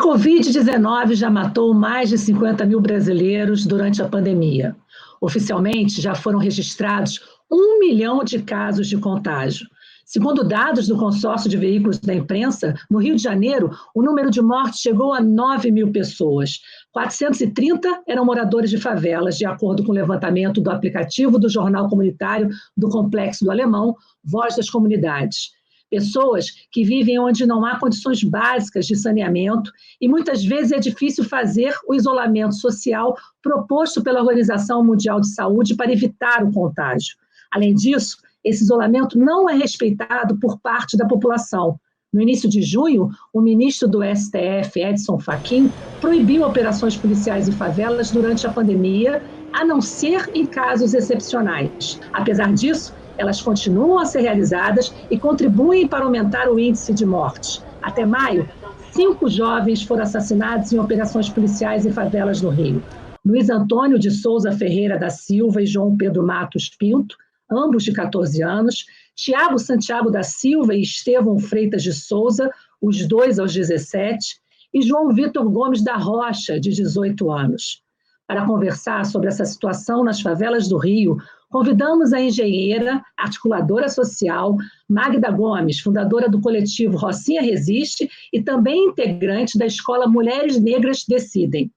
Covid-19 já matou mais de 50 mil brasileiros durante a pandemia. Oficialmente, já foram registrados 1 milhão de casos de contágio. Segundo dados do consórcio de veículos da imprensa, no Rio de Janeiro, o número de mortes chegou a 9 mil pessoas. 430 eram moradores de favelas, de acordo com o levantamento do aplicativo do jornal comunitário do Complexo do Alemão, Voz das Comunidades. Pessoas que vivem onde não há condições básicas de saneamento e muitas vezes é difícil fazer o isolamento social proposto pela Organização Mundial de Saúde para evitar o contágio. Além disso, esse isolamento não é respeitado por parte da população. No início de junho, o ministro do STF, Edson Fachin, proibiu operações policiais em favelas durante a pandemia, a não ser em casos excepcionais. Apesar disso, elas continuam a ser realizadas e contribuem para aumentar o índice de mortes. Até maio, 5 jovens foram assassinados em operações policiais em favelas no Rio. Luiz Antônio de Souza Ferreira da Silva e João Pedro Matos Pinto, ambos de 14 anos, Tiago Santiago da Silva e Estevão Freitas de Souza, os dois aos 17, e João Vitor Gomes da Rocha, de 18 anos. Para conversar sobre essa situação nas favelas do Rio, convidamos a engenheira, articuladora social, Magda Gomes, fundadora do coletivo Rocinha Resiste e também integrante da Escola Mulheres Negras Decidem.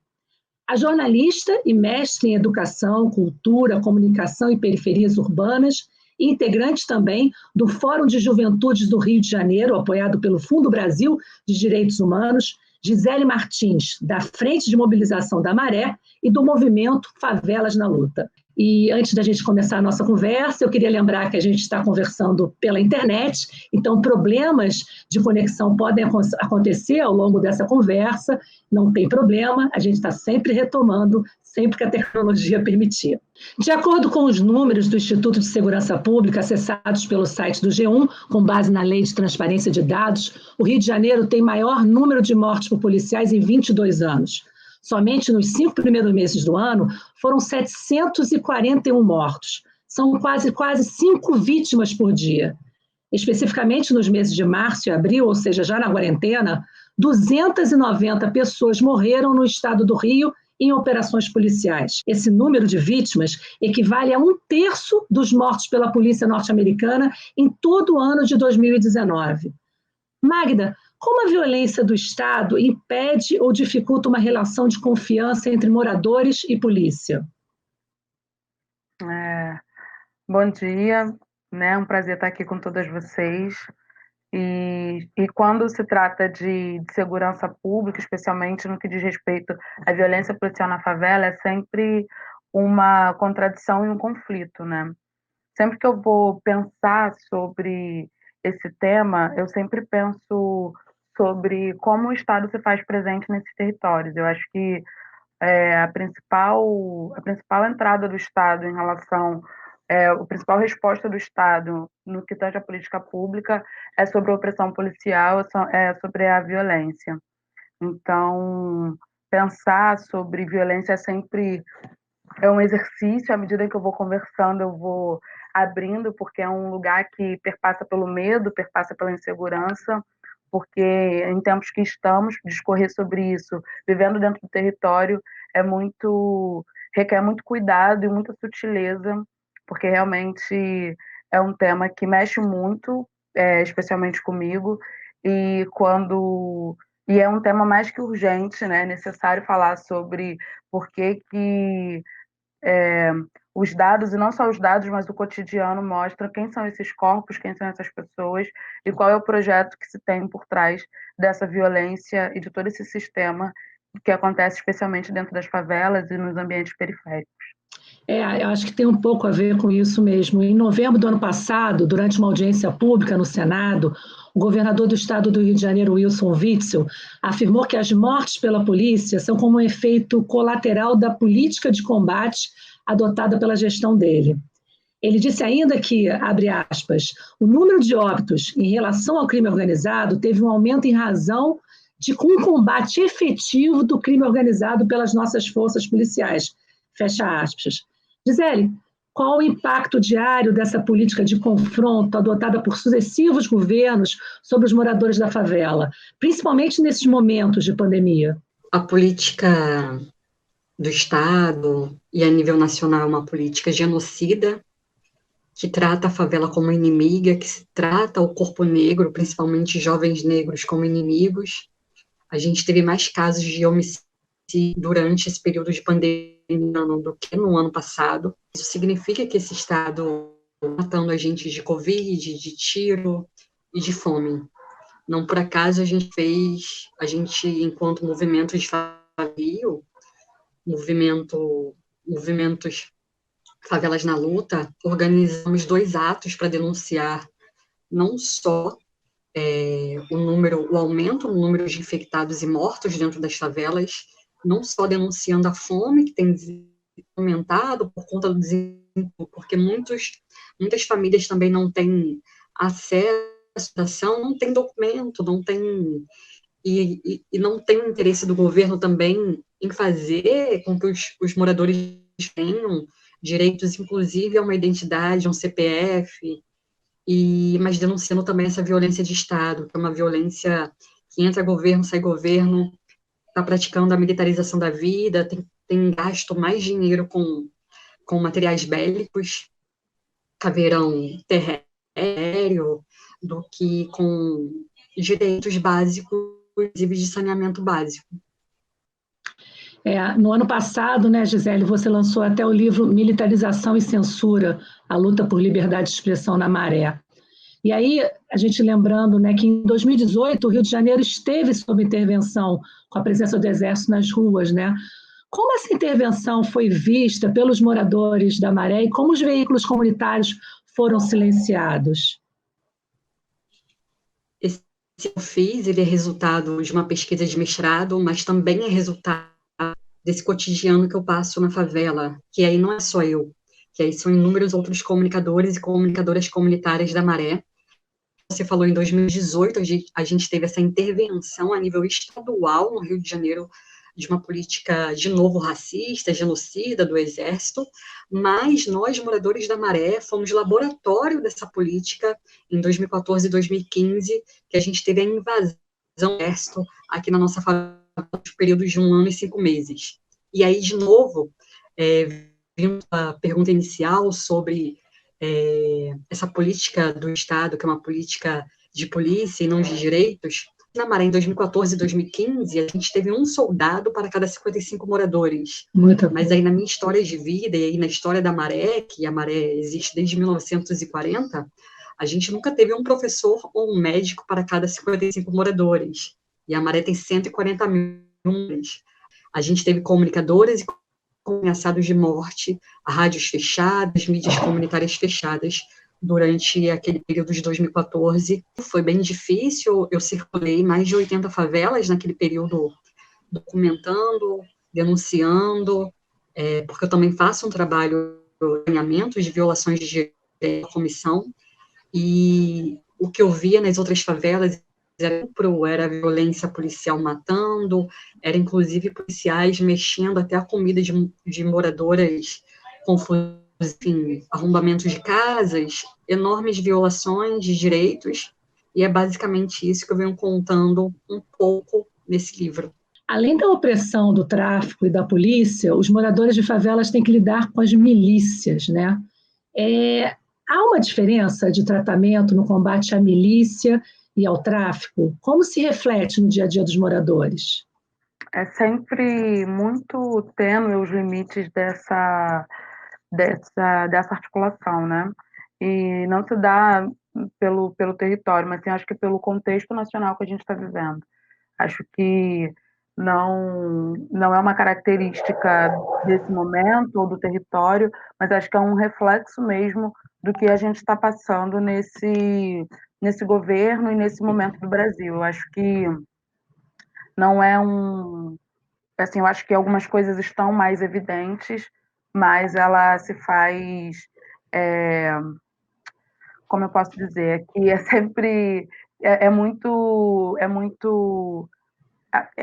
A jornalista e mestre em Educação, Cultura, Comunicação e Periferias Urbanas, e integrante também do Fórum de Juventudes do Rio de Janeiro, apoiado pelo Fundo Brasil de Direitos Humanos, Gisele Martins, da Frente de Mobilização da Maré e do movimento Favelas na Luta. E antes da gente começar a nossa conversa, eu queria lembrar que a gente está conversando pela internet, então problemas de conexão podem acontecer ao longo dessa conversa, não tem problema, a gente está sempre retomando, sempre que a tecnologia permitir. De acordo com os números do Instituto de Segurança Pública acessados pelo site do G1, com base na Lei de Transparência de Dados, o Rio de Janeiro tem maior número de mortes por policiais em 22 anos. Somente nos 5 primeiros meses do ano, foram 741 mortos. São quase 5 vítimas por dia. Especificamente nos meses de março e abril, ou seja, já na quarentena, 290 pessoas morreram no estado do Rio em operações policiais. Esse número de vítimas equivale a 1/3 dos mortos pela polícia norte-americana em todo o ano de 2019. Magda, como a violência do Estado impede ou dificulta uma relação de confiança entre moradores e polícia? Bom dia, né? Um prazer estar aqui com todas vocês. E quando se trata de segurança pública, especialmente no que diz respeito à violência policial na favela, é sempre uma contradição e um conflito, né? Sempre que eu vou pensar sobre esse tema, eu sempre penso sobre como o Estado se faz presente nesses territórios. Eu acho que a principal entrada do Estado em relação, a principal resposta do Estado no que tange à política pública é sobre a opressão policial, é sobre a violência. Então, pensar sobre violência é um exercício, à medida que eu vou conversando, eu vou abrindo, porque é um lugar que perpassa pelo medo, perpassa pela insegurança, porque em tempos que estamos, discorrer sobre isso, vivendo dentro do território, requer muito cuidado e muita sutileza, porque realmente é um tema que mexe muito, especialmente comigo, e é um tema mais que urgente, né? É necessário falar sobre por que os dados, e não só os dados, mas o cotidiano mostram quem são esses corpos, quem são essas pessoas e qual é o projeto que se tem por trás dessa violência e de todo esse sistema que acontece especialmente dentro das favelas e nos ambientes periféricos. Eu acho que tem um pouco a ver com isso mesmo. Em novembro do ano passado, durante uma audiência pública no Senado, o governador do estado do Rio de Janeiro, Wilson Witzel, afirmou que as mortes pela polícia são como um efeito colateral da política de combate adotada pela gestão dele. Ele disse ainda que, abre aspas, o número de óbitos em relação ao crime organizado teve um aumento em razão de um combate efetivo do crime organizado pelas nossas forças policiais. Fecha aspas. Gisele, qual o impacto diário dessa política de confronto adotada por sucessivos governos sobre os moradores da favela, principalmente nesses momentos de pandemia? A política do Estado e a nível nacional é uma política genocida, que trata a favela como inimiga, que se trata o corpo negro, principalmente jovens negros, como inimigos. A gente teve mais casos de homicídio durante esse período de pandemia do que no ano passado. Isso significa que esse Estado está matando a gente de Covid, de tiro e de fome. Não por acaso a gente, enquanto movimento de favela, movimentos Favelas na Luta, organizamos 2 atos para denunciar não só o aumento no número de infectados e mortos dentro das favelas, não só denunciando a fome que tem aumentado por conta do desemprego, porque muitas famílias também não têm acesso à situação, não tem documento, não tem e não tem interesse do governo também em fazer com que os moradores tenham direitos, inclusive, a uma identidade, a um CPF, mas denunciando também essa violência de Estado, que é uma violência que entra governo, sai governo, está praticando a militarização da vida, tem gasto mais dinheiro com materiais bélicos, caveirão terreno, do que com direitos básicos, inclusive de saneamento básico. No ano passado, né, Gisele, você lançou até o livro Militarização e Censura, a luta por liberdade de expressão na Maré. E aí, a gente lembrando, né, que em 2018 o Rio de Janeiro esteve sob intervenção com a presença do Exército nas ruas, né? Como essa intervenção foi vista pelos moradores da Maré e como os veículos comunitários foram silenciados? Esse que eu fiz, ele é resultado de uma pesquisa de mestrado, mas também é resultado desse cotidiano que eu passo na favela, que aí não é só eu, que aí são inúmeros outros comunicadores e comunicadoras comunitárias da Maré. Você falou em 2018, a gente teve essa intervenção a nível estadual no Rio de Janeiro, de uma política, de novo, racista, genocida do Exército, mas nós, moradores da Maré, fomos laboratório dessa política em 2014 e 2015, que a gente teve a invasão do Exército aqui na nossa favela, nos períodos de 1 ano e 5 meses. E aí, de novo, vindo a pergunta inicial sobre essa política do Estado, que é uma política de polícia e não de direitos. Na Maré, em 2014 e 2015, a gente teve um soldado para cada 55 moradores. Mas aí, na minha história de vida e aí na história da Maré, que a Maré existe desde 1940, a gente nunca teve um professor ou um médico para cada 55 moradores. E a Maré tem 140 mil moradores. A gente teve comunicadores e ameaçados de morte, rádios fechadas, mídias comunitárias fechadas durante aquele período de 2014. Foi bem difícil, eu circulei mais de 80 favelas naquele período, documentando, denunciando, porque eu também faço um trabalho de acompanhamento de violações de direitos da comissão, e o que eu via nas outras favelas era violência policial matando, era inclusive policiais mexendo até a comida de moradoras, confusas, enfim, arrombamentos de casas, enormes violações de direitos, e é basicamente isso que eu venho contando um pouco nesse livro. Além da opressão do tráfico e da polícia, os moradores de favelas têm que lidar com as milícias, né? Há uma diferença de tratamento no combate à milícia e ao tráfico? Como se reflete no dia a dia dos moradores? É sempre muito tênue os limites dessa articulação, né? E não se dá pelo território, mas sim, acho que pelo contexto nacional que a gente está vivendo. Acho que não é uma característica desse momento ou do território, mas acho que é um reflexo mesmo do que a gente está passando nesse governo e nesse momento do Brasil. Eu acho que não é assim, eu acho que algumas coisas estão mais evidentes, mas ela se faz, como eu posso dizer, que é sempre é muito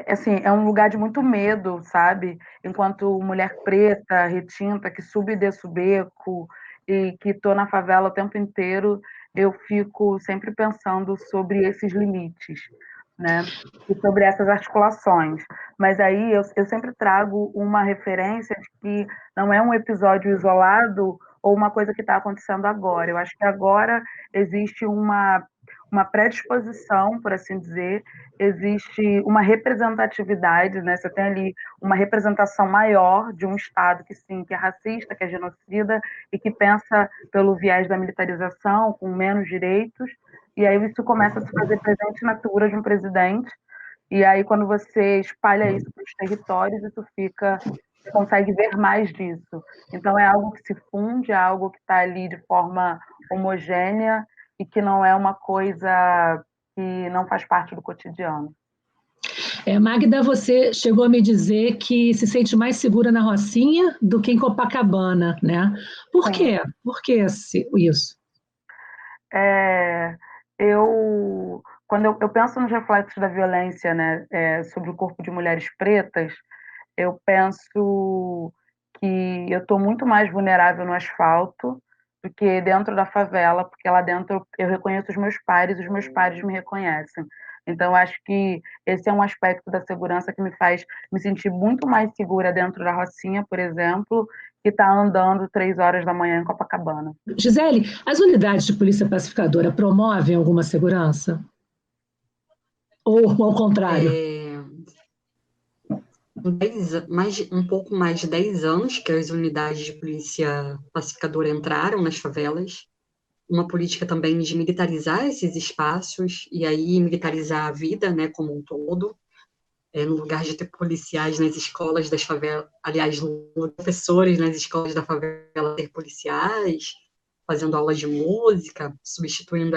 assim, é um lugar de muito medo, sabe? Enquanto mulher preta, retinta, que sube e desce o beco e que estou na favela o tempo inteiro, eu fico sempre pensando sobre esses limites, né? E sobre essas articulações. Mas aí eu sempre trago uma referência de que não é um episódio isolado ou uma coisa que está acontecendo agora. Eu acho que agora existe uma predisposição, por assim dizer, existe uma representatividade, né? Você tem ali uma representação maior de um Estado que sim, que é racista, que é genocida e que pensa pelo viés da militarização, com menos direitos, e aí isso começa a se fazer presente na figura de um presidente, e aí quando você espalha isso para os territórios, isso fica, você consegue ver mais disso. Então é algo que se funde, é algo que está ali de forma homogênea e que não é uma coisa que não faz parte do cotidiano. Magda, você chegou a me dizer que se sente mais segura na Rocinha do que em Copacabana, né? Por quê? Por que isso? Quando eu penso nos reflexos da violência, né, sobre o corpo de mulheres pretas, eu penso que eu estou muito mais vulnerável no asfalto do que dentro da favela, porque lá dentro eu reconheço os meus pares me reconhecem. Então, eu acho que esse é um aspecto da segurança que me faz me sentir muito mais segura dentro da Rocinha, por exemplo, que está andando 3 horas da manhã em Copacabana. Gisele, as unidades de polícia pacificadora promovem alguma segurança? Ou ao contrário? Um pouco mais de 10 anos que as unidades de polícia pacificadora entraram nas favelas, uma política também de militarizar esses espaços, e aí militarizar a vida, né, como um todo, no lugar de ter policiais nas escolas das favelas, aliás, professores nas escolas da favela ter policiais, fazendo aulas de música, substituindo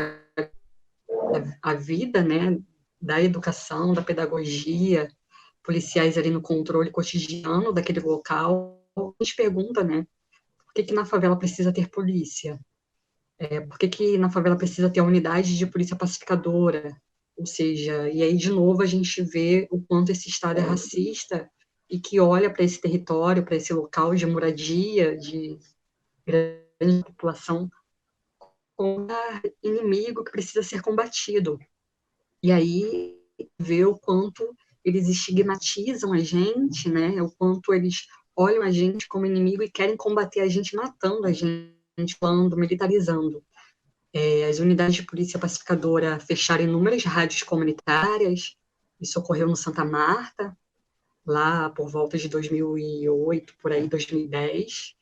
a vida, né, da educação, da pedagogia, policiais ali no controle cotidiano daquele local. A gente pergunta, né, por que na favela precisa ter polícia? Por que na favela precisa ter a unidade de polícia pacificadora? Ou seja, e aí de novo a gente vê o quanto esse Estado é racista e que olha para esse território, para esse local de moradia, de grande população, como inimigo que precisa ser combatido. E aí vê o quanto eles estigmatizam a gente, né? O quanto eles olham a gente como inimigo e querem combater a gente matando a gente, falando, militarizando. As unidades de polícia pacificadora fecharam inúmeras rádios comunitárias. Isso ocorreu no Santa Marta, lá por volta de 2008, por aí, 2010.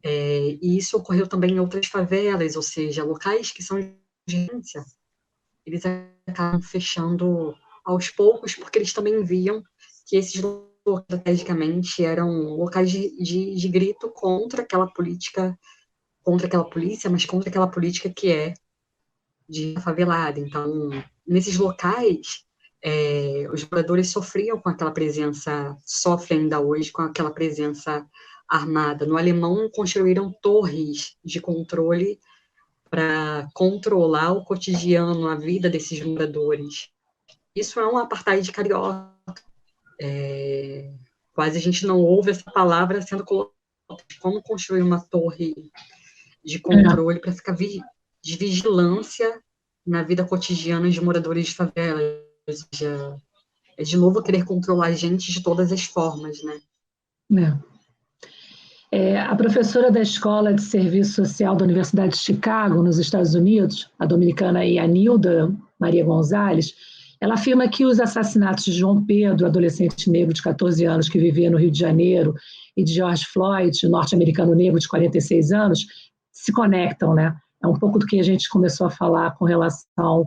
E isso ocorreu também em outras favelas, ou seja, locais que são de urgência. Eles acabam fechando aos poucos, porque eles também viam que esses locais, estrategicamente, eram locais de grito contra aquela política, contra aquela polícia, mas contra aquela política que é de favelada. Então, nesses locais, os moradores sofriam com aquela presença, sofrem ainda hoje com aquela presença armada. No Alemão, construíram torres de controle para controlar o cotidiano, a vida desses moradores. Isso é um apartheid carioca. Quase a gente não ouve essa palavra sendo colocada. Como construir uma torre de controle para ficar de vigilância na vida cotidiana de moradores de favela. Ou seja, é de novo querer controlar a gente de todas as formas, né? A professora da Escola de Serviço Social da Universidade de Chicago, nos Estados Unidos, a dominicana Yanilda Maria Gonzalez, ela afirma que os assassinatos de João Pedro, adolescente negro de 14 anos que vivia no Rio de Janeiro, e de George Floyd, norte-americano negro de 46 anos, se conectam, né? É um pouco do que a gente começou a falar com relação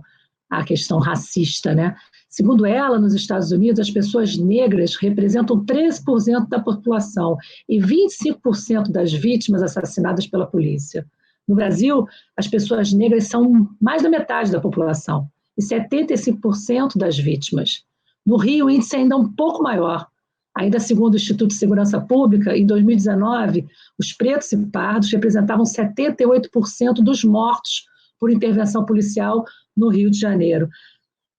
à questão racista, né? Segundo ela, nos Estados Unidos, as pessoas negras representam 13% da população e 25% das vítimas assassinadas pela polícia. No Brasil, as pessoas negras são mais da metade da população e 75% das vítimas. No Rio, o índice ainda é um pouco maior. Ainda segundo o Instituto de Segurança Pública, em 2019, os pretos e pardos representavam 78% dos mortos por intervenção policial no Rio de Janeiro.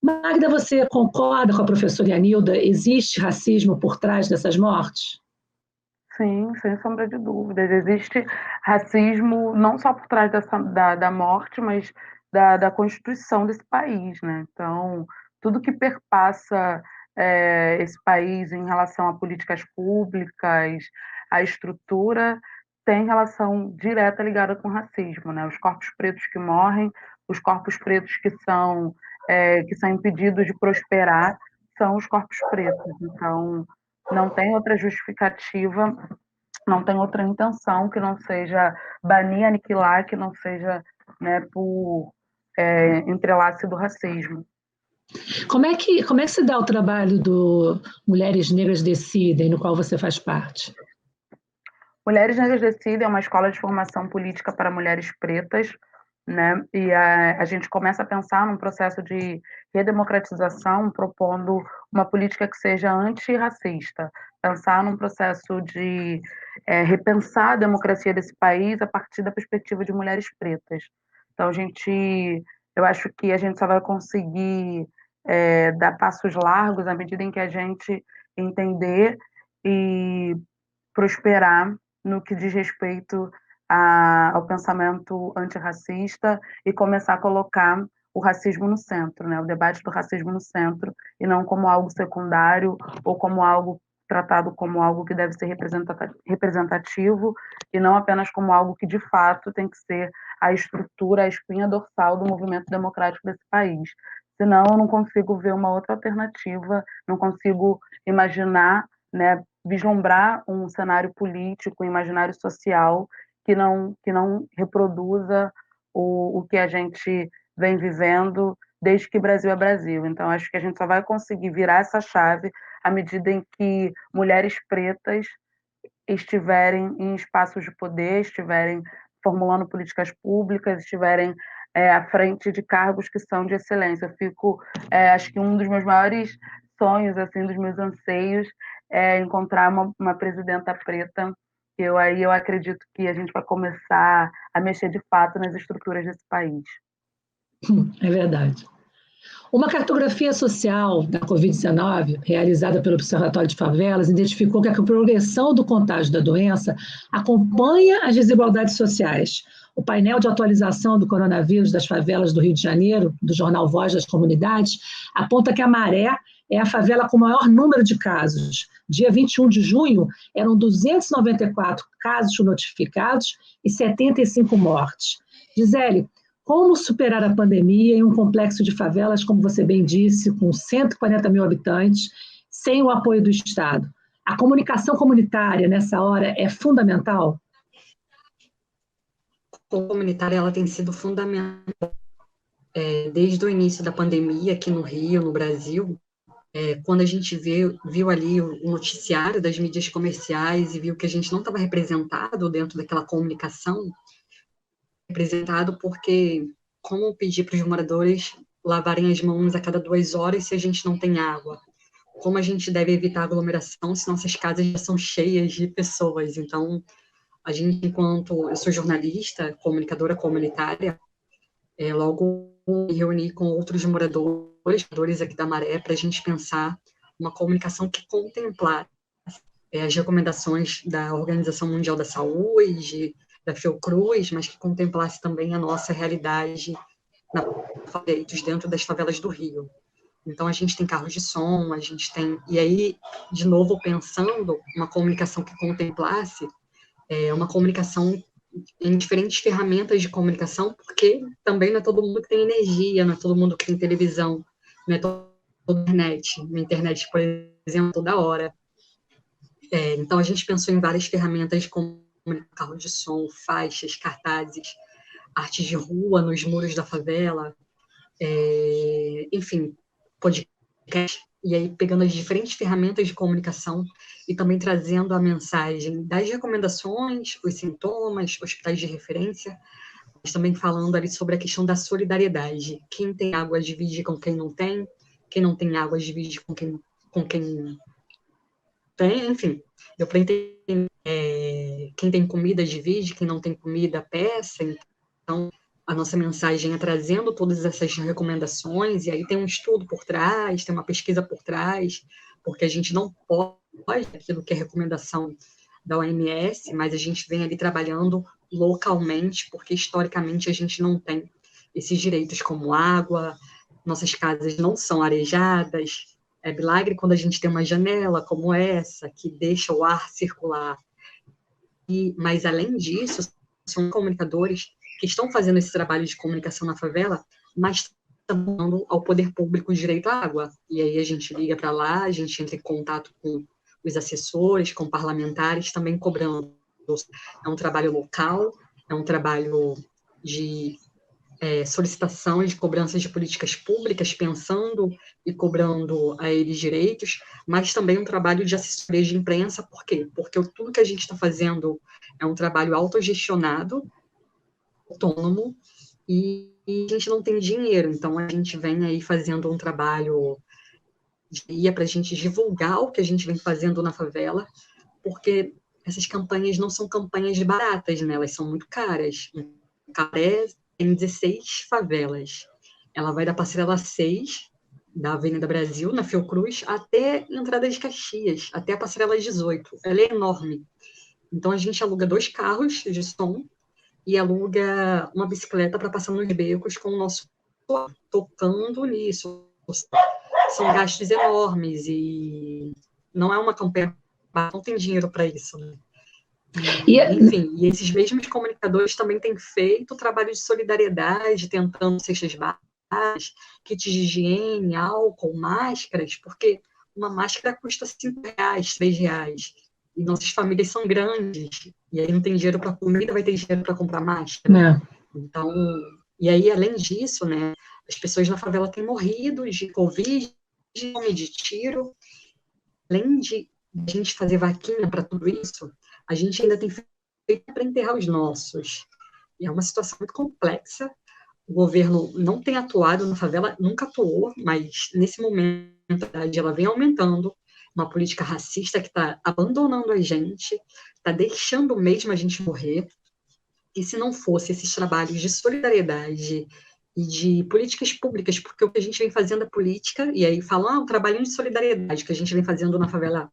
Magda, você concorda com a professora Yanilda? Existe racismo por trás dessas mortes? Sim, sem sombra de dúvidas. Existe racismo não só por trás da morte, mas da constituição desse país, né? Então, tudo que perpassa esse país em relação a políticas públicas, a estrutura, tem relação direta ligada com o racismo, né? Os corpos pretos que morrem, os corpos pretos que são impedidos de prosperar, são os corpos pretos. Então, não tem outra justificativa, não tem outra intenção que não seja banir, aniquilar, que não seja, né, por entrelace do racismo. Como é que se dá o trabalho do Mulheres Negras Decidem, no qual você faz parte? Mulheres Negras Decidem é uma escola de formação política para mulheres pretas, né? E a gente começa a pensar num processo de redemocratização, propondo uma política que seja antirracista, pensar num processo de repensar a democracia desse país a partir da perspectiva de mulheres pretas. Então, eu acho que a gente só vai conseguir dar passos largos à medida em que a gente entender e prosperar no que diz respeito ao pensamento antirracista e começar a colocar o racismo no centro, né? O debate do racismo no centro, e não como algo secundário ou como algo tratado como algo que deve ser representativo e não apenas como algo que de fato tem que ser a estrutura, a espinha dorsal do movimento democrático desse país. Senão eu não consigo ver uma outra alternativa, não consigo imaginar, né, vislumbrar um cenário político, um imaginário social que não reproduza o que a gente vem vivendo desde que Brasil é Brasil. Então, acho que a gente só vai conseguir virar essa chave à medida em que mulheres pretas estiverem em espaços de poder, estiverem formulando políticas públicas, estiverem à frente de cargos que são de excelência. Eu fico, acho que um dos meus maiores sonhos, assim, dos meus anseios, é encontrar uma presidenta preta. Eu acredito que a gente vai começar a mexer de fato nas estruturas desse país. É verdade. Uma cartografia social da Covid-19, realizada pelo Observatório de Favelas, identificou que a progressão do contágio da doença acompanha as desigualdades sociais. O painel de atualização do coronavírus das favelas do Rio de Janeiro, do jornal Voz das Comunidades, aponta que a Maré é a favela com o maior número de casos. Dia 21 de junho, eram 294 casos notificados e 75 mortes. Gisele, como superar a pandemia em um complexo de favelas, como você bem disse, com 140 mil habitantes, sem o apoio do Estado? A comunicação comunitária, nessa hora, é fundamental? A comunitária ela tem sido fundamental desde o início da pandemia aqui no Rio, no Brasil. Quando a gente viu ali o noticiário das mídias comerciais e viu que a gente não estava representado dentro daquela comunicação, representado porque como pedir para os moradores lavarem as mãos a cada 2 horas se a gente não tem água? Como a gente deve evitar aglomeração se nossas casas já são cheias de pessoas? Então, a gente, enquanto eu sou jornalista, comunicadora comunitária, logo me reuni com outros moradores aqui da Maré para a gente pensar uma comunicação que contemplasse as recomendações da Organização Mundial da Saúde, da Fiocruz, mas que contemplasse também a nossa realidade dentro das favelas do Rio. Então, a gente tem carros de som, a gente tem... E aí, de novo, pensando uma comunicação que contemplasse uma comunicação em diferentes ferramentas de comunicação, porque também não é todo mundo que tem energia, não é todo mundo que tem televisão, não é todo internet. Na internet, por exemplo, toda hora. Então, a gente pensou em várias ferramentas como carro de som, faixas, cartazes, artes de rua nos muros da favela, enfim, podcast, e aí pegando as diferentes ferramentas de comunicação e também trazendo a mensagem das recomendações, os sintomas, hospitais de referência, mas também falando ali sobre a questão da solidariedade. Quem tem água divide com quem não tem água divide com quem tem, enfim, deu para entender. Quem tem comida divide, quem não tem comida peça. Então, a nossa mensagem é trazendo todas essas recomendações, e aí tem um estudo por trás, tem uma pesquisa por trás, porque a gente não pode aquilo que é recomendação da OMS, mas a gente vem ali trabalhando localmente, porque historicamente a gente não tem esses direitos como água, nossas casas não são arejadas. É milagre quando a gente tem uma janela como essa, que deixa o ar circular. Mas, além disso, são comunicadores que estão fazendo esse trabalho de comunicação na favela, mas estão dando ao poder público o direito à água. E aí a gente liga para lá, a gente entra em contato com os assessores, com parlamentares, também cobrando. É um trabalho local, é um trabalho de solicitação e de cobrança de políticas públicas, pensando e cobrando a eles direitos, mas também um trabalho de assessoria de imprensa. Por quê? Porque tudo que a gente está fazendo é um trabalho autogestionado, autônomo, e a gente não tem dinheiro, então a gente vem aí fazendo um trabalho para a gente divulgar o que a gente vem fazendo na favela, porque essas campanhas não são campanhas baratas, né? Elas são muito caras. Cabaré tem 16 favelas. Ela vai da Passarela 6, da Avenida Brasil, na Fiocruz, até a Entrada de Caxias, até a Passarela 18. Ela é enorme. Então, a gente aluga 2 carros de som e aluga uma bicicleta para passar nos becos com o nosso tocando nisso. São gastos enormes e não é uma campanha, não tem dinheiro para isso, né? Enfim, e esses mesmos comunicadores também têm feito trabalho de solidariedade, tentando cestas básicas, kits de higiene, álcool, máscaras, porque uma máscara custa R$ 5, R$ 3, e nossas famílias são grandes, e aí não tem dinheiro para comida, vai ter dinheiro para comprar máscara. Então, e aí, além disso, né, as pessoas na favela têm morrido de Covid, de tiro. Além de a gente fazer vaquinha para tudo isso, a gente ainda tem feito para enterrar os nossos. E é uma situação muito complexa. O governo não tem atuado na favela, nunca atuou, mas nesse momento ela vem aumentando. Uma política racista que está abandonando a gente, está deixando mesmo a gente morrer. E se não fosse esses trabalhos de solidariedade e de políticas públicas, porque o que a gente vem fazendo é política, e aí falam, um trabalhinho de solidariedade que a gente vem fazendo na favela.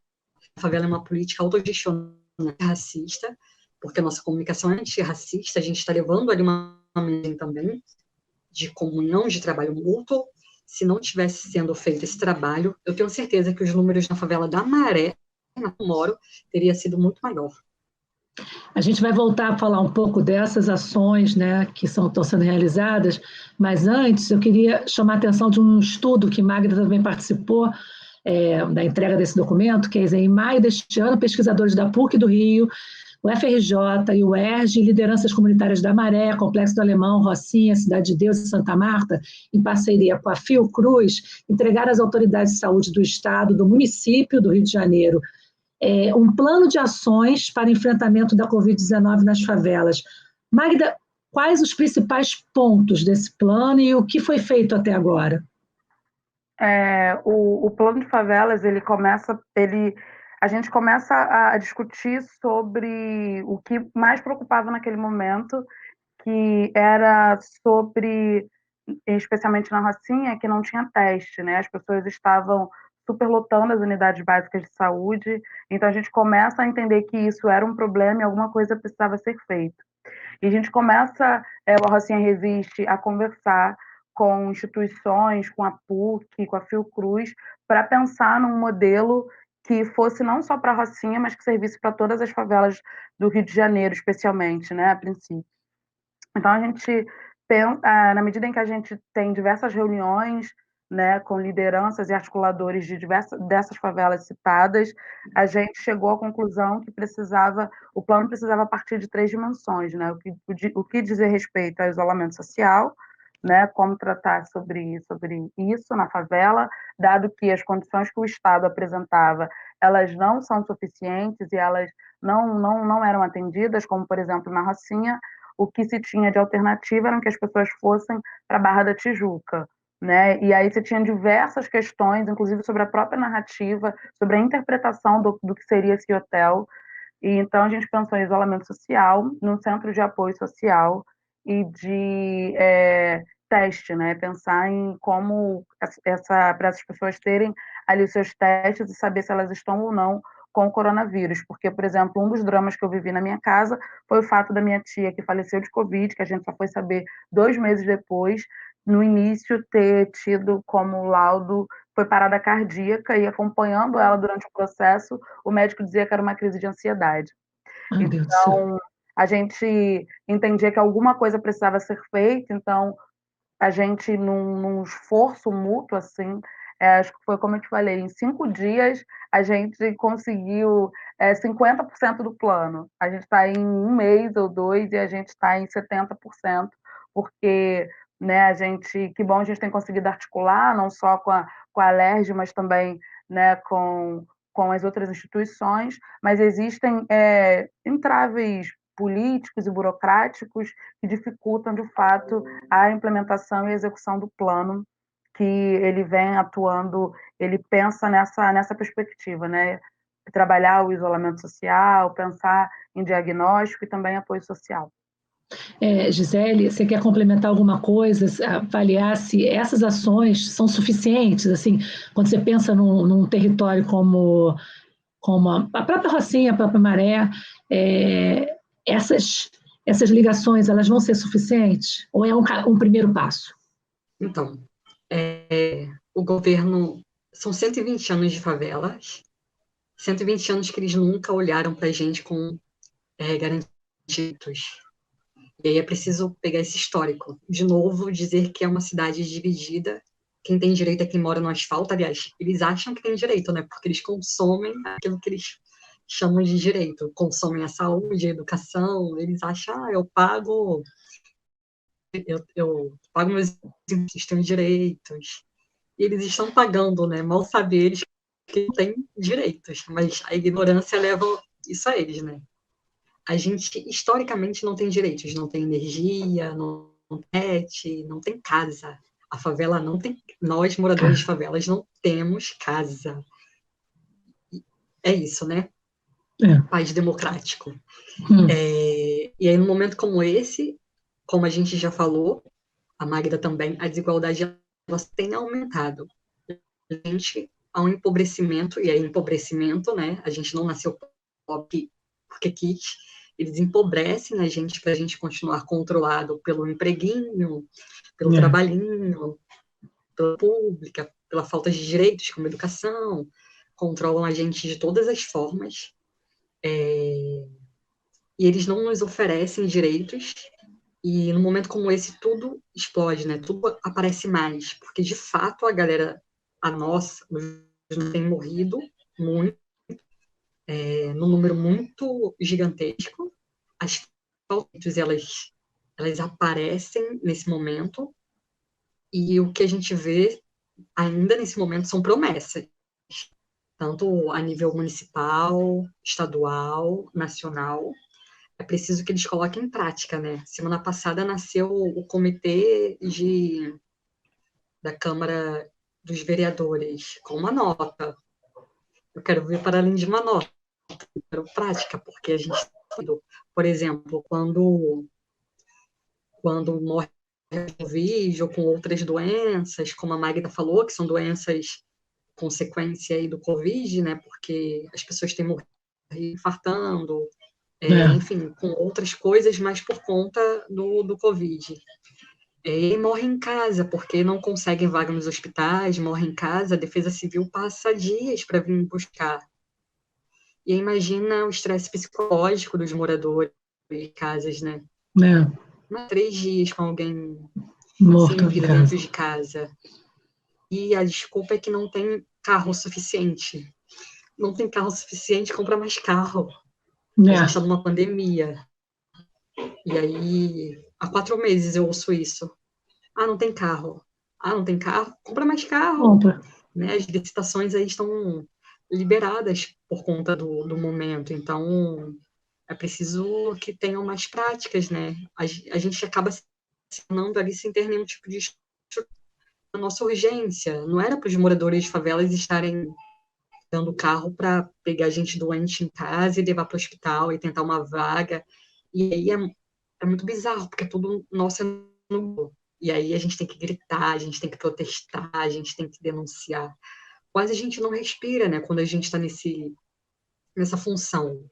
A favela é uma política autogestionada racista, porque a nossa comunicação é antirracista, a gente está levando ali uma mensagem também de comunhão, de trabalho mútuo. Se não tivesse sendo feito esse trabalho, eu tenho certeza que os números na favela da Maré, na que eu moro, teria sido muito maior. A gente vai voltar a falar um pouco dessas ações, né, que estão sendo realizadas, mas antes eu queria chamar a atenção de um estudo que Magda também participou, da entrega desse documento, que é em maio deste ano, pesquisadores da PUC do Rio, o FRJ e o ERJ, lideranças comunitárias da Maré, Complexo do Alemão, Rocinha, Cidade de Deus e Santa Marta, em parceria com a Fiocruz, entregaram às autoridades de saúde do Estado, do município do Rio de Janeiro, um plano de ações para enfrentamento da Covid-19 nas favelas. Magda, quais os principais pontos desse plano e o que foi feito até agora? O plano de favelas, a gente começa a discutir sobre o que mais preocupava naquele momento, que era sobre, especialmente na Rocinha, que não tinha teste, né? As pessoas estavam superlotando as unidades básicas de saúde, então a gente começa a entender que isso era um problema e alguma coisa precisava ser feita. E a gente começa, o Rocinha Resiste, a conversar com instituições, com a PUC, com a Fiocruz, para pensar num modelo que fosse não só para a Rocinha, mas que servisse para todas as favelas do Rio de Janeiro, especialmente, né, a princípio. Então, a gente pensa, na medida em que a gente tem diversas reuniões, né, com lideranças e articuladores de dessas favelas citadas, a gente chegou à conclusão que o plano precisava partir de 3 dimensões, né, o que dizer respeito ao isolamento social, né, como tratar sobre isso na favela, dado que as condições que o Estado apresentava, elas não são suficientes e elas não eram atendidas, como, por exemplo, na Rocinha, o que se tinha de alternativa eram que as pessoas fossem para a Barra da Tijuca, né? E aí você tinha diversas questões, inclusive sobre a própria narrativa, sobre a interpretação do que seria esse hotel. E então a gente pensou em isolamento social, num centro de apoio social, e de teste, né? Pensar em como para essas pessoas terem ali os seus testes e saber se elas estão ou não com o coronavírus. Porque, por exemplo, um dos dramas que eu vivi na minha casa foi o fato da minha tia que faleceu de Covid, que a gente só foi saber 2 meses depois, no início ter tido como laudo foi parada cardíaca e acompanhando ela durante o processo, o médico dizia que era uma crise de ansiedade. Meu Deus do céu. Então, a gente entendia que alguma coisa precisava ser feita, então a gente, num esforço mútuo, assim, acho que foi como eu te falei, em 5 dias a gente conseguiu 50% do plano. A gente está em um mês ou dois e a gente está em 70%, porque né, que bom a gente tem conseguido articular, não só com a Alerj, mas também né, com as outras instituições, mas existem entraves políticos e burocráticos que dificultam, de fato, a implementação e a execução do plano que ele vem atuando, ele pensa nessa perspectiva, né? Trabalhar o isolamento social, pensar em diagnóstico e também apoio social. Gisele, você quer complementar alguma coisa, avaliar se essas ações são suficientes? Assim, quando você pensa num território como a própria Rocinha, a própria Maré, essas ligações elas vão ser suficientes? Ou é um primeiro passo? Então, o governo, são 120 anos de favelas, 120 anos que eles nunca olharam para a gente com garantidos. E aí é preciso pegar esse histórico. De novo, dizer que é uma cidade dividida. Quem tem direito é quem mora no asfalto. Aliás, eles acham que tem direito, né? Porque eles consomem aquilo que eles chamam de direito. Consomem a saúde, a educação. Eles acham, eu pago meus impostos, tenho direitos. E eles estão pagando, né? Mal sabem eles que não têm direitos. Mas a ignorância leva isso a eles, né? A gente, historicamente, não tem direitos, não tem energia, não tem net, não tem casa. A favela não tem... Nós, moradores de favelas, não temos casa. É isso, né? País democrático. E aí, num momento como esse, como a gente já falou, a Magda também, a desigualdade ela tem aumentado. A gente, há um empobrecimento, e aí empobrecimento, né? A gente não nasceu pobre porque quis, eles empobrecem a gente para a gente continuar controlado pelo empreguinho, pelo trabalhinho, pela pública, pela falta de direitos como educação, controlam a gente de todas as formas, e eles não nos oferecem direitos, e num momento como esse tudo explode, né? Tudo aparece mais, porque de fato a galera, a nossa, tem morrido muito, num número muito gigantesco. As fotos, elas aparecem nesse momento, e o que a gente vê ainda nesse momento são promessas, tanto a nível municipal, estadual, nacional. É preciso que eles coloquem em prática, né? Semana passada nasceu o comitê da Câmara dos Vereadores com uma nota. Eu quero ver para além de uma nota, eu quero prática, porque a gente, por exemplo, quando morre com Covid ou com outras doenças, como a Magda falou, que são doenças consequência aí do Covid, né? Porque as pessoas têm morrido infartando, enfim, com outras coisas, mas por conta do Covid. E morre em casa, porque não conseguem vaga nos hospitais, morre em casa, a Defesa Civil passa dias para vir buscar. E imagina o estresse psicológico dos moradores de casas, né? 3 dias com alguém morto sem vida dentro de casa. E a desculpa é que não tem carro suficiente. Não tem carro suficiente, compra mais carro. A gente está numa pandemia. E aí, há 4 meses eu ouço isso. Ah, não tem carro. Ah, não tem carro? Compra mais carro. Né? As licitações aí estão liberadas por conta do momento. Então, é preciso que tenham mais práticas, né? A gente acaba se tornando ali sem ter nenhum tipo de a nossa urgência. Não era para os moradores de favelas estarem dando carro para pegar gente doente em casa e levar para o hospital e tentar uma vaga. E aí é muito bizarro, porque tudo nosso é no... E aí a gente tem que gritar, a gente tem que protestar, a gente tem que denunciar. Quase a gente não respira, né, quando a gente está nessa função.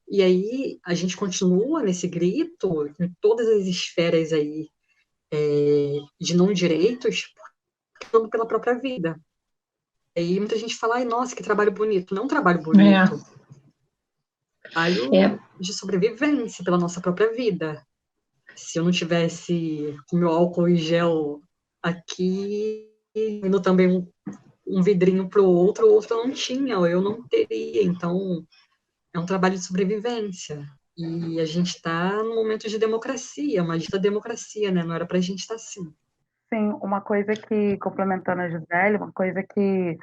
E aí a gente continua nesse grito em todas as esferas aí de não direitos, lutando pela própria vida. E aí muita gente fala, ai, nossa, que trabalho bonito. Não é um trabalho bonito. Trabalho de sobrevivência pela nossa própria vida. Se eu não tivesse com meu álcool e gel aqui, indo também um vidrinho para o outro não tinha, eu não teria. Então, é um trabalho de sobrevivência. E a gente está num momento de democracia, uma dita democracia, né? Não era para a gente estar assim. Sim, uma coisa que, complementando a Gisele, uma coisa que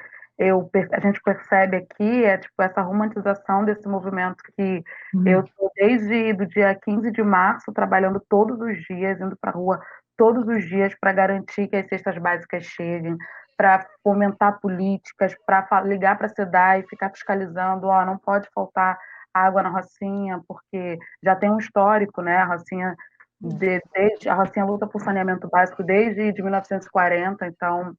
a gente percebe aqui é tipo, essa romantização desse movimento que eu estou desde o dia 15 de março trabalhando todos os dias, indo para a rua todos os dias para garantir que as cestas básicas cheguem, para fomentar políticas, para ligar para a SEDAI e ficar fiscalizando, não pode faltar água na Rocinha, porque já tem um histórico, né? A Rocinha a Rocinha luta por saneamento básico desde 1940, então,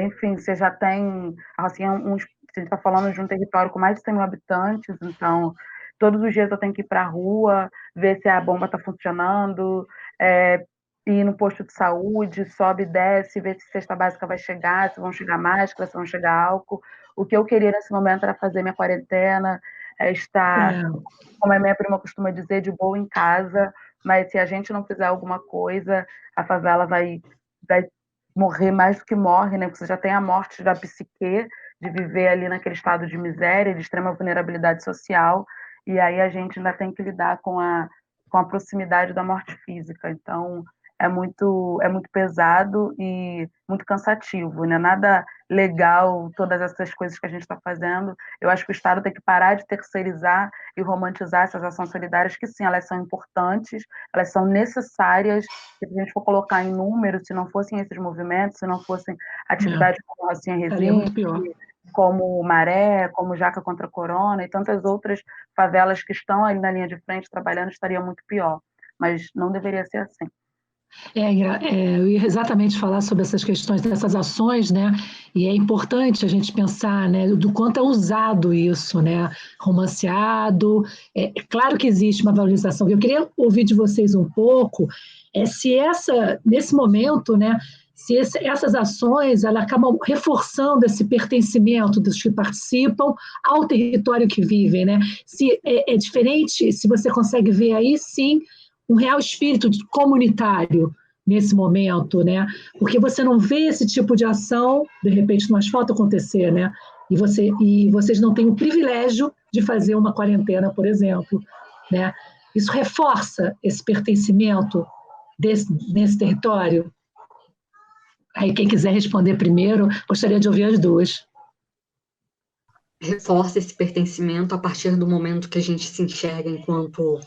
enfim, você já tem, a Rocinha, a gente está falando de um território com mais de 100 mil habitantes, então, todos os dias eu tenho que ir para a rua, ver se a bomba está funcionando, ir no posto de saúde, sobe e desce, ver se a cesta básica vai chegar, se vão chegar máscaras, se vão chegar álcool. O que eu queria nesse momento era fazer minha quarentena, estar, como a minha prima costuma dizer, de boa em casa, mas se a gente não fizer alguma coisa, a favela vai morrer mais do que morre, né? Porque você já tem a morte da psique, de viver ali naquele estado de miséria, de extrema vulnerabilidade social, e aí a gente ainda tem que lidar com a proximidade da morte física. Então, é muito pesado e muito cansativo, né? Nada legal, todas essas coisas que a gente está fazendo. Eu acho que o Estado tem que parar de terceirizar e romantizar essas ações solidárias, que sim, elas são importantes, elas são necessárias, se a gente for colocar em números, se não fossem esses movimentos, se não fossem atividades como a Rocinha Resiste, como Maré, como Jaca contra a Corona e tantas outras favelas que estão ali na linha de frente trabalhando, estaria muito pior. Mas não deveria ser assim. Eu ia exatamente falar sobre essas questões dessas ações, né? E é importante a gente pensar, né, do quanto é usado isso, né? Romanceado. É claro que existe uma valorização. Eu queria ouvir de vocês um pouco se nesse momento, né? Se essas ações elas acabam reforçando esse pertencimento dos que participam ao território que vivem, né? Se é diferente, se você consegue ver aí, sim, um real espírito comunitário nesse momento, né? Porque você não vê esse tipo de ação, de repente, no asfalto acontecer, né? E vocês não têm o privilégio de fazer uma quarentena, por exemplo, né? Isso reforça esse pertencimento nesse território? Aí, quem quiser responder primeiro, gostaria de ouvir as duas. Reforça esse pertencimento a partir do momento que a gente se enxerga enquanto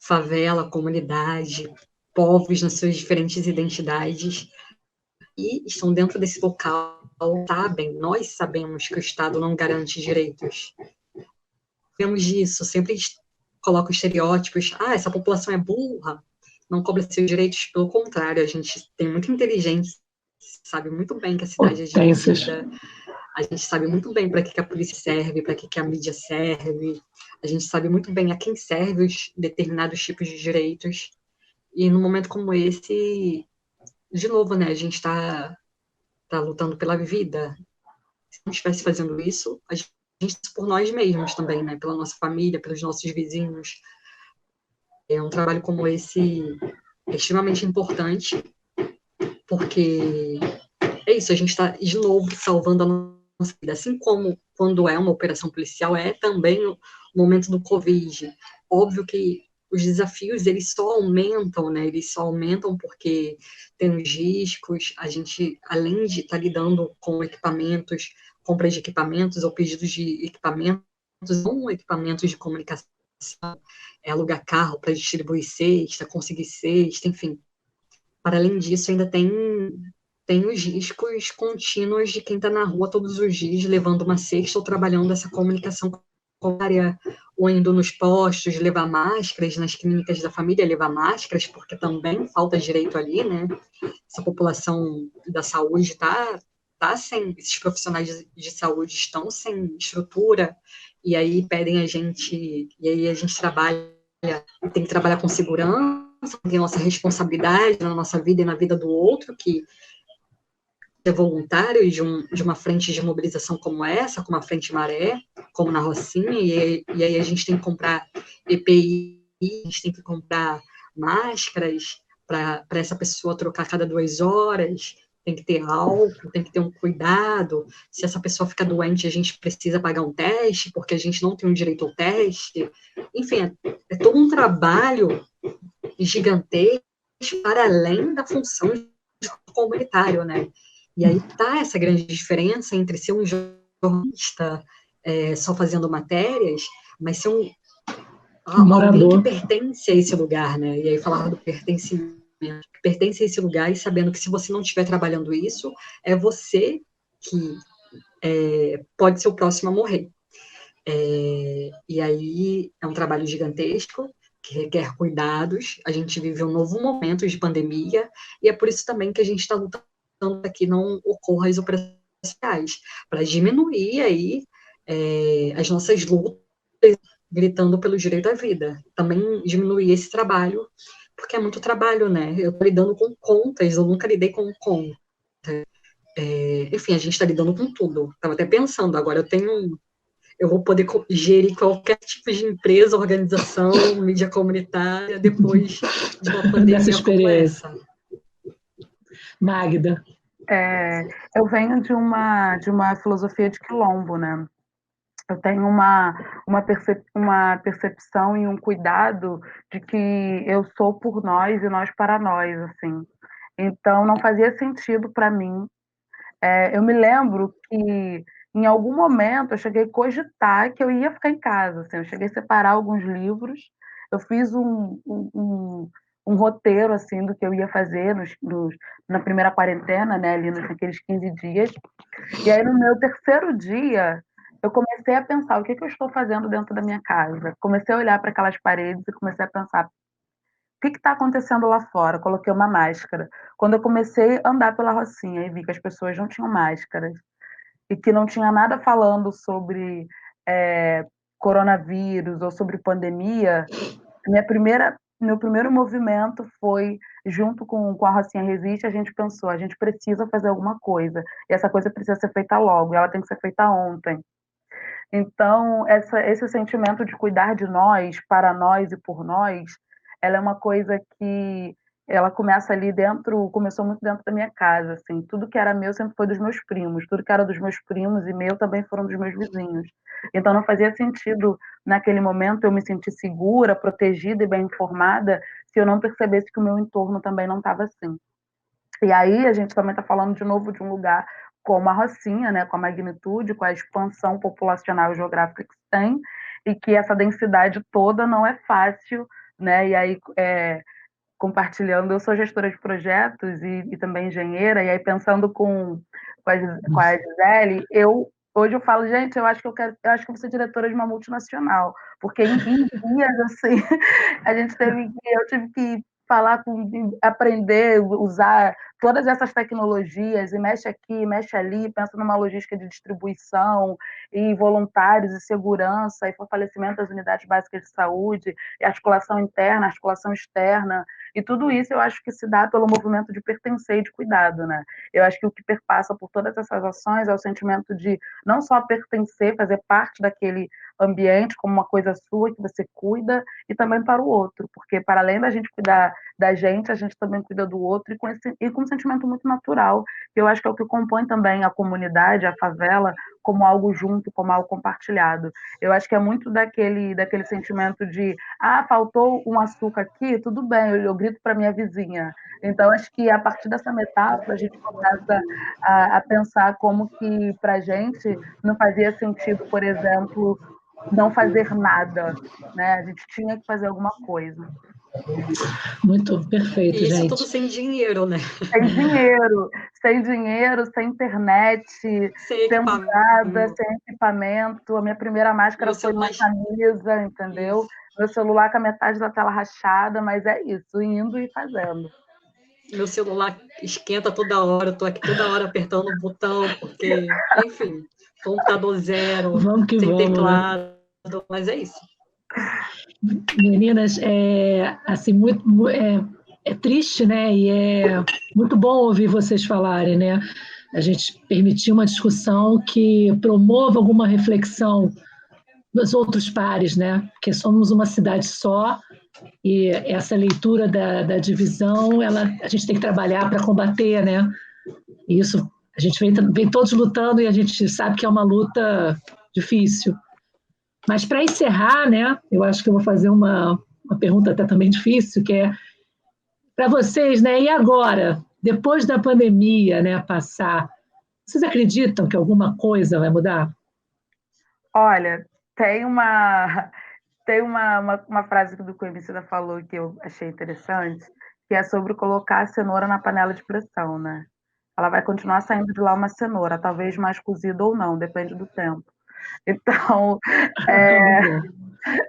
favela, comunidade, povos nas suas diferentes identidades, e estão dentro desse local, nós sabemos que o Estado não garante direitos. Vemos disso, sempre coloca estereótipos, essa população é burra, não cobra seus direitos, pelo contrário, a gente tem muita inteligência, sabe muito bem que a cidade é dividida, a gente sabe muito bem para que a polícia serve, para que a mídia serve, a gente sabe muito bem a quem serve os determinados tipos de direitos. E num momento como esse, de novo, né, a gente está lutando pela vida. Se não estivesse fazendo isso, a gente por nós mesmos também, né, pela nossa família, pelos nossos vizinhos. Um trabalho como esse é extremamente importante, porque é isso, a gente está, de novo, salvando a nossa vida. Assim como quando é uma operação policial, é também o momento do Covid. Óbvio que os desafios, eles só aumentam, né? Eles só aumentam porque tem os riscos, a gente, além de estar lidando com equipamentos, compras de equipamentos ou pedidos de equipamentos, não equipamentos de comunicação, alugar carro para distribuir cesta, conseguir cesta, enfim. Para além disso, ainda tem os riscos contínuos de quem está na rua todos os dias, levando uma cesta ou trabalhando essa comunicação comunitária ou indo nos postos levar máscaras, nas clínicas da família levar máscaras, porque também falta direito ali, né? Essa população da saúde tá sem, esses profissionais de saúde estão sem estrutura, e aí pedem a gente, e aí a gente trabalha, tem que trabalhar com segurança, tem nossa responsabilidade na nossa vida e na vida do outro, que é voluntário de uma frente de mobilização como essa, como a Frente Maré, como na Rocinha, e aí a gente tem que comprar EPI, a gente tem que comprar máscaras para essa pessoa trocar a cada 2 horas, tem que ter álcool, tem que ter um cuidado. Se essa pessoa fica doente, a gente precisa pagar um teste, porque a gente não tem um direito ao teste. Enfim, é todo um trabalho gigantesco para além da função comunitário, né? E aí tá essa grande diferença entre ser um jornalista só fazendo matérias, mas ser alguém que pertence a esse lugar, né? E aí falar do pertencimento, que pertence a esse lugar e sabendo que se você não estiver trabalhando isso, é você que pode ser o próximo a morrer. E aí é um trabalho gigantesco, que requer cuidados. A gente vive um novo momento de pandemia, e é por isso também que a gente está lutando para que não ocorram as operações sociais, para diminuir aí as nossas lutas, gritando pelo direito à vida. Também diminuir esse trabalho, porque é muito trabalho, né? Eu estou lidando com contas, eu nunca lidei com contas. Enfim, a gente está lidando com tudo. Estava até pensando, agora eu vou poder gerir qualquer tipo de empresa, organização, mídia comunitária, depois de uma pandemia como essa. Magda. Eu venho de uma filosofia de quilombo, né? Eu tenho uma percepção e um cuidado de que eu sou por nós e nós para nós, assim. Então, não fazia sentido para mim. Eu me lembro que, em algum momento, eu cheguei a cogitar que eu ia ficar em casa. Assim, eu cheguei a separar alguns livros, eu fiz um roteiro assim do que eu ia fazer na primeira quarentena, né, ali naqueles 15 dias. E aí, no meu terceiro dia, eu comecei a pensar o que eu estou fazendo dentro da minha casa. Comecei a olhar para aquelas paredes e comecei a pensar o que está acontecendo lá fora? Coloquei uma máscara. Quando eu comecei a andar pela Rocinha e vi que as pessoas não tinham máscaras e que não tinha nada falando sobre coronavírus ou sobre pandemia, meu primeiro movimento foi, junto com a Rocinha Resiste, a gente pensou, a gente precisa fazer alguma coisa, e essa coisa precisa ser feita logo, e ela tem que ser feita ontem. Então, esse sentimento de cuidar de nós, para nós e por nós, ela é uma coisa que ela começou muito dentro da minha casa, assim, tudo que era meu sempre foi dos meus primos, tudo que era dos meus primos e meu também foram dos meus vizinhos. Então não fazia sentido naquele momento eu me sentir segura, protegida e bem informada se eu não percebesse que o meu entorno também não estava assim. E aí a gente também está falando de novo de um lugar como a Rocinha, né, com a magnitude, com a expansão populacional e geográfica que tem, e que essa densidade toda não é fácil, né? E aí, compartilhando, eu sou gestora de projetos e também engenheira, e aí pensando com a Gisele, hoje eu falo, gente, eu acho que eu acho que vou ser diretora de uma multinacional, porque em 15 dias, assim, eu tive que aprender, usar todas essas tecnologias, e mexe aqui, mexe ali, pensa numa logística de distribuição, e voluntários, e segurança, e fortalecimento das unidades básicas de saúde, e articulação interna, articulação externa, e tudo isso eu acho que se dá pelo movimento de pertencer e de cuidado, né? Eu acho que o que perpassa por todas essas ações é o sentimento de não só pertencer, fazer parte daquele ambiente como uma coisa sua que você cuida, e também para o outro, porque para além da gente cuidar da gente, a gente também cuida do outro, e com um sentimento muito natural, que eu acho que é o que compõe também a comunidade, a favela, como algo junto, como algo compartilhado. Eu acho que é muito daquele sentimento de, faltou um açúcar aqui, tudo bem, eu grito para minha vizinha. Então, acho que a partir dessa metáfora, a gente começa a pensar como que, para a gente, não fazia sentido, por exemplo, não fazer nada, né? A gente tinha que fazer alguma coisa. Muito perfeito, E isso gente. tudo sem dinheiro, né? Sem dinheiro, sem internet, Sem sem equipamento. nada, sem equipamento. A minha primeira máscara Meu foi uma celular. camisa, entendeu? Isso. Meu celular com a metade da tela rachada, mas é isso, indo e fazendo. Meu celular esquenta toda hora, eu tô aqui toda hora apertando o botão, porque, enfim, computador zero, Vamos que sem vamos, né? teclado, mas é isso. Meninas, assim, é triste, né? E é muito bom ouvir vocês falarem, né? A gente permitir uma discussão que promova alguma reflexão dos outros pares, né? Porque somos uma cidade só e essa leitura da divisão, a gente tem que trabalhar para combater, né? E isso a gente vem todos lutando e a gente sabe que é uma luta difícil. Mas para encerrar, né? Eu acho que eu vou fazer uma pergunta até também difícil, que é para vocês, né? E agora, depois da pandemia, né, passar, vocês acreditam que alguma coisa vai mudar? Olha, tem uma frase que o Emicida falou que eu achei interessante, que é sobre colocar a cenoura na panela de pressão, né? Ela vai continuar saindo de lá uma cenoura, talvez mais cozida ou não, depende do tempo. Então,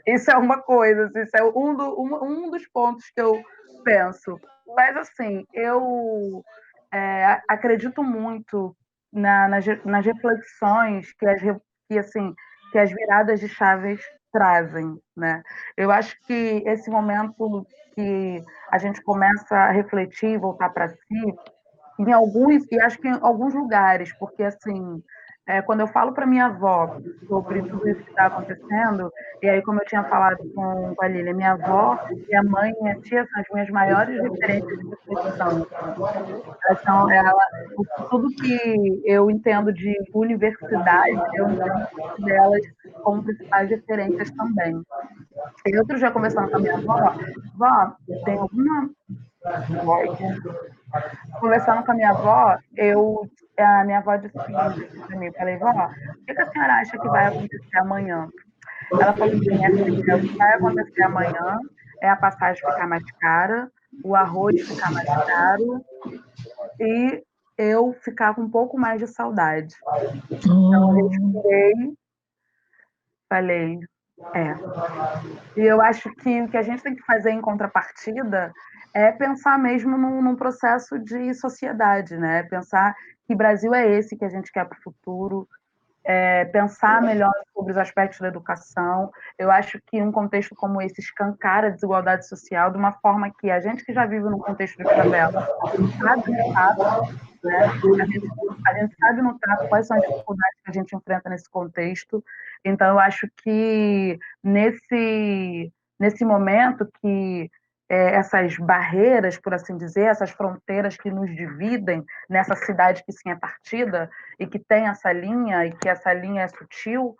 isso é uma coisa, isso é um dos pontos que eu penso. Mas, assim, eu acredito muito nas reflexões assim, que as viradas de chaves trazem, né? Eu acho que esse momento que a gente começa a refletir, voltar para si, e acho que em alguns lugares, porque assim, quando eu falo para minha avó sobre tudo isso que está acontecendo, e aí como eu tinha falado com a Lília, minha avó, minha mãe e minha tia são as minhas maiores referências de reflexão. Tudo que eu entendo de universidade, eu entendo delas como principais referências também. E outro dia conversando com a minha avó, vó, tem alguma conversando com a minha avó, a minha avó disse o seguinte para mim, eu falei, vó, o que a senhora acha que vai acontecer amanhã? Ela falou assim, minha filha, o que vai acontecer amanhã é a passagem ficar mais cara, o arroz ficar mais caro e eu ficar com um pouco mais de saudade. Então, eu respirei, falei, E eu acho que o que a gente tem que fazer em contrapartida é pensar mesmo num processo de sociedade, né? Pensar que Brasil é esse que a gente quer para o futuro, pensar melhor sobre os aspectos da educação. Eu acho que um contexto como esse escancara a desigualdade social de uma forma que a gente que já vive num contexto de favela sabe notar, né? A gente sabe notar quais são as dificuldades que a gente enfrenta nesse contexto. Então, eu acho que nesse momento que essas barreiras, por assim dizer, essas fronteiras que nos dividem nessa cidade que sim é partida e que tem essa linha e que essa linha é sutil,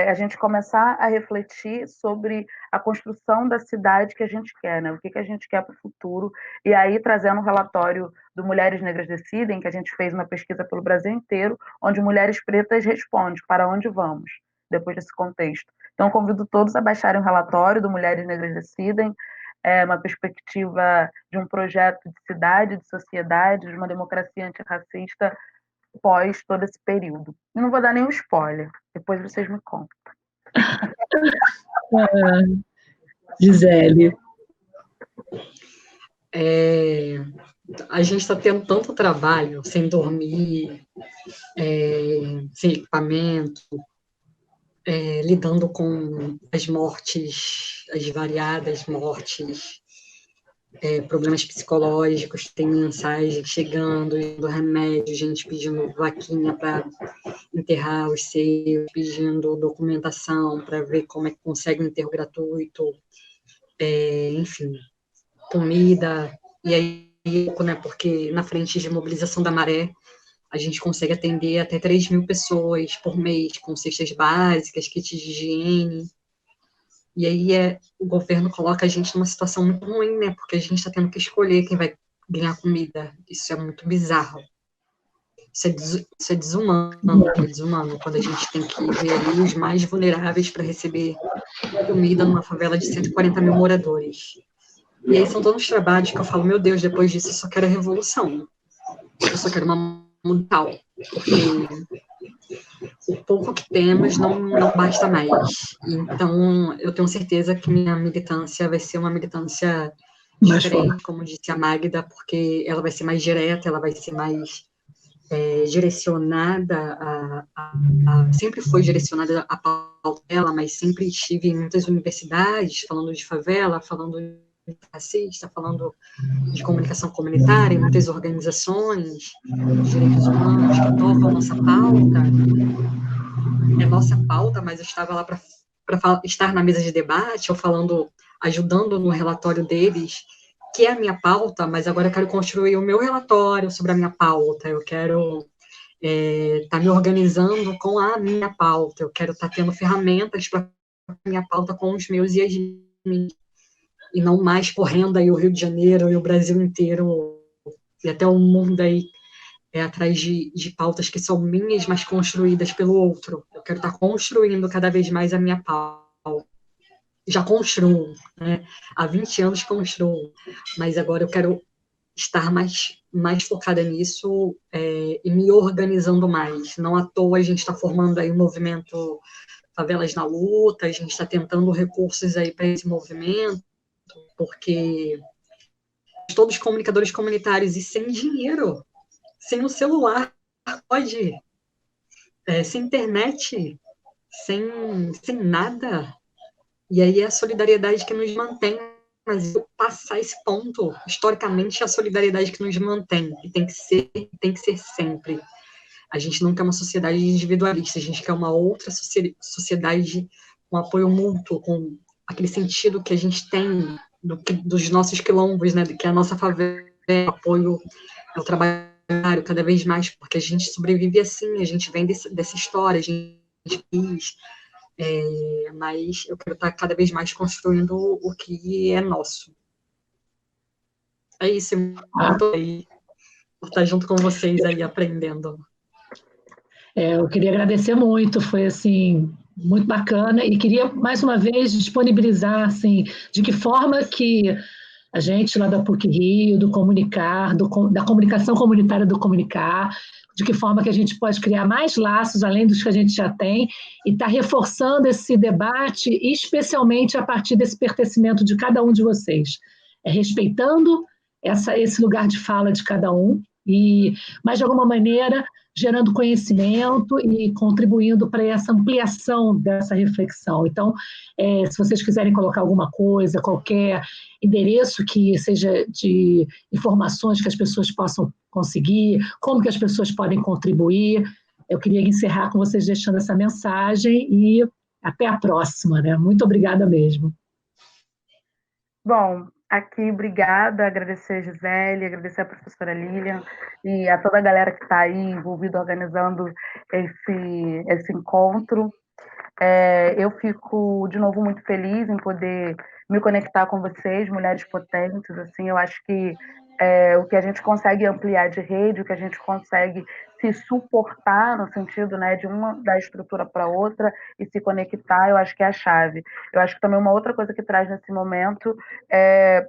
a gente começar a refletir sobre a construção da cidade que a gente quer, né? O que a gente quer para o futuro, e aí trazendo um relatório do Mulheres Negras Decidem, que a gente fez uma pesquisa pelo Brasil inteiro, onde mulheres pretas respondem para onde vamos, depois desse contexto. Então, convido todos a baixarem o relatório do Mulheres Negras Decidem, uma perspectiva de um projeto de cidade, de sociedade, de uma democracia antirracista pós todo esse período. Eu não vou dar nenhum spoiler, depois vocês me contam. Gisele. A gente está tendo tanto trabalho, sem dormir, sem equipamento, lidando com as mortes, as variadas mortes, problemas psicológicos, tem mensagem chegando, do remédio, gente pedindo vaquinha para enterrar os seus, pedindo documentação para ver como é que consegue um enterro gratuito, enfim, comida, e aí, né, porque na frente de mobilização da Maré, a gente consegue atender até 3.000 pessoas por mês, com cestas básicas, kits de higiene. E aí o governo coloca a gente numa situação muito ruim, né? Porque a gente está tendo que escolher quem vai ganhar comida. Isso é muito bizarro. Isso é desumano, quando a gente tem que ver ali os mais vulneráveis para receber comida numa favela de 140 mil moradores. E aí são todos os trabalhos que eu falo, meu Deus, depois disso eu só quero a revolução. Eu só quero uma mundial. Porque o pouco que temos não basta mais. Então, eu tenho certeza que minha militância vai ser uma militância Mais forte. diferente, como disse a Magda, porque ela vai ser mais direta, ela vai ser mais direcionada, sempre foi direcionada a pauta dela, mas sempre estive em muitas universidades, falando de favela, falando de racista, falando de comunicação comunitária, em muitas organizações de direitos humanos que tocam nossa pauta. É nossa pauta, mas eu estava lá para estar na mesa de debate, ou falando, ajudando no relatório deles, que é a minha pauta, mas agora eu quero construir o meu relatório sobre a minha pauta, eu quero estar me organizando com a minha pauta, eu quero estar tendo ferramentas para a minha pauta com os meus e as minhas, e não mais correndo aí o Rio de Janeiro e o Brasil inteiro, e até o mundo aí, atrás de pautas que são minhas, mas construídas pelo outro. Eu quero estar construindo cada vez mais a minha pauta. Já construo, né? Há 20 anos construo, mas agora eu quero estar mais focada nisso e me organizando mais. Não à toa a gente está formando aí um movimento Favelas na Luta, a gente está tentando recursos aí para esse movimento, porque todos comunicadores comunitários e sem dinheiro, sem o celular, pode, sem internet, sem nada. E aí é a solidariedade que nos mantém, mas eu passar esse ponto, historicamente, é a solidariedade que nos mantém, e tem que ser sempre. A gente não quer uma sociedade individualista, a gente quer uma outra sociedade com apoio mútuo, com aquele sentido que a gente tem dos nossos quilombos, né, que é a nossa favela, apoio ao trabalho cada vez mais, porque a gente sobrevive assim, a gente vem dessa história, a gente quis, mas eu quero estar cada vez mais construindo o que é nosso. É isso, muito aí, por estar junto com vocês aí, aprendendo. Eu queria agradecer muito, foi assim muito bacana e queria mais uma vez disponibilizar assim de que forma que a gente lá da PUC Rio, do Comunicar, da comunicação comunitária do Comunicar, de que forma que a gente pode criar mais laços além dos que a gente já tem e estar reforçando esse debate, especialmente a partir desse pertencimento de cada um de vocês, respeitando esse lugar de fala de cada um e, mas de alguma maneira, gerando conhecimento e contribuindo para essa ampliação dessa reflexão. Então, se vocês quiserem colocar alguma coisa, qualquer endereço que seja de informações que as pessoas possam conseguir, como que as pessoas podem contribuir, eu queria encerrar com vocês deixando essa mensagem e até a próxima, né? Muito obrigada mesmo. Bom, aqui, obrigada, agradecer a Gisele, agradecer a professora Lilian e a toda a galera que está aí envolvida organizando esse encontro. Eu fico, de novo, muito feliz em poder me conectar com vocês, mulheres potentes, assim, eu acho que o que a gente consegue ampliar de rede, o que a gente consegue se suportar no sentido, né, de uma da estrutura para outra e se conectar, eu acho que é a chave. Eu acho que também uma outra coisa que traz nesse momento é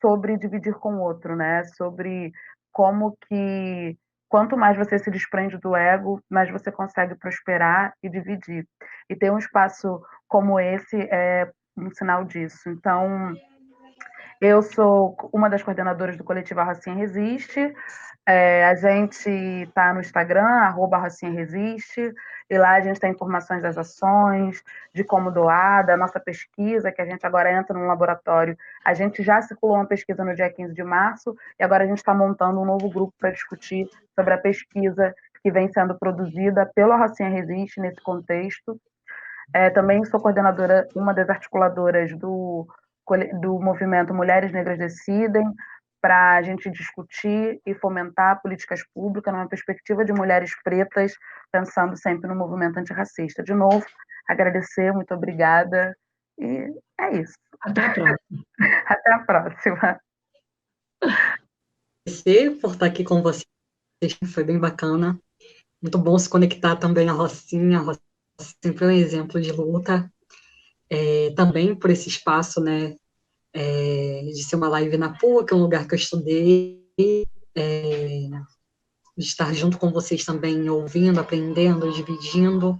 sobre dividir com o outro, né? Sobre como que quanto mais você se desprende do ego, mais você consegue prosperar e dividir. E ter um espaço como esse é um sinal disso. Então, eu sou uma das coordenadoras do coletivo A Rocinha Resiste. A gente está no Instagram, @RocinhaResiste, e lá a gente tem informações das ações, de como doar, da nossa pesquisa, que a gente agora entra num laboratório. A gente já circulou uma pesquisa no dia 15 de março, e agora a gente está montando um novo grupo para discutir sobre a pesquisa que vem sendo produzida pela Rocinha Resiste nesse contexto. Também sou coordenadora, uma das articuladoras do movimento Mulheres Negras Decidem, para a gente discutir e fomentar políticas públicas numa perspectiva de mulheres pretas, pensando sempre no movimento antirracista. De novo, agradecer, muito obrigada, e é isso. Até a próxima. Até a próxima. Agradecer por estar aqui com vocês, foi bem bacana. Muito bom se conectar também à Rocinha, sempre é um exemplo de luta. Também por esse espaço, né, de ser uma live na PUC, um lugar que eu estudei, de estar junto com vocês também, ouvindo, aprendendo, dividindo.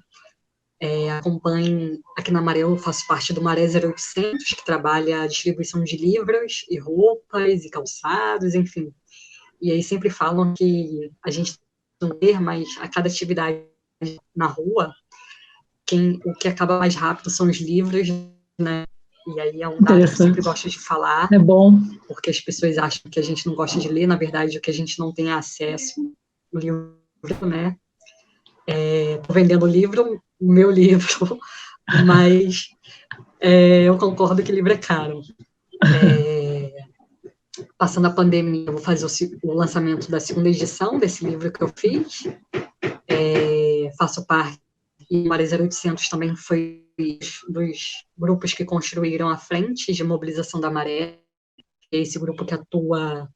Acompanhe aqui na Maré, eu faço parte do Maré 0800, que trabalha a distribuição de livros e roupas e calçados, enfim. E aí sempre falam que a gente não vê, mas a cada atividade na rua, o que acaba mais rápido são os livros, né? E aí é um dado que eu sempre gosto de falar. É bom. Porque as pessoas acham que a gente não gosta de ler, na verdade, o que a gente não tem acesso ao livro, né? Estou vendendo o livro, o meu livro, mas eu concordo que livro é caro. Passando a pandemia, eu vou fazer o lançamento da segunda edição desse livro que eu fiz. Faço parte, e o Maré 0800 também foi dos grupos que construíram a frente de mobilização da Maré, esse grupo que atua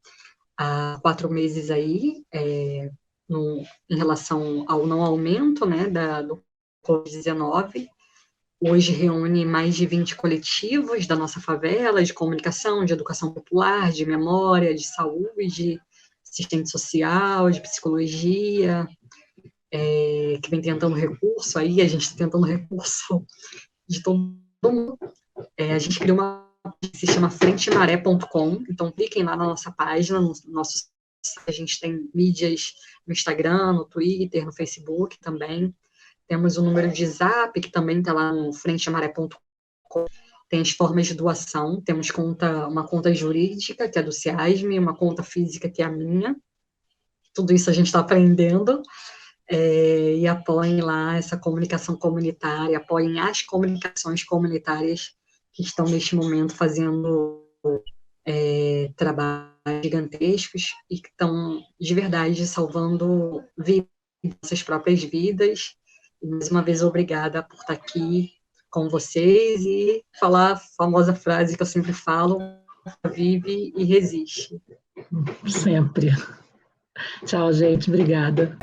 há 4 meses aí, em relação ao não aumento, né, do Covid-19. Hoje reúne mais de 20 coletivos da nossa favela, de comunicação, de educação popular, de memória, de saúde, assistente social, de psicologia, que vem tentando recurso aí, a gente está tentando recurso de todo mundo. A gente criou uma que se chama frentemaré.com, então cliquem lá na nossa página, no nosso site, a gente tem mídias no Instagram, no Twitter, no Facebook também. Temos o número de Zap, que também está lá no frentemaré.com. Tem as formas de doação, temos uma conta jurídica, que é do SEASME, uma conta física, que é a minha. Tudo isso a gente está aprendendo. E apoiem lá essa comunicação comunitária, apoiem as comunicações comunitárias que estão, neste momento, fazendo trabalhos gigantescos e que estão, de verdade, salvando vidas, nossas próprias vidas. E, mais uma vez, obrigada por estar aqui com vocês e falar a famosa frase que eu sempre falo: vive e resiste. Sempre. Tchau, gente. Obrigada.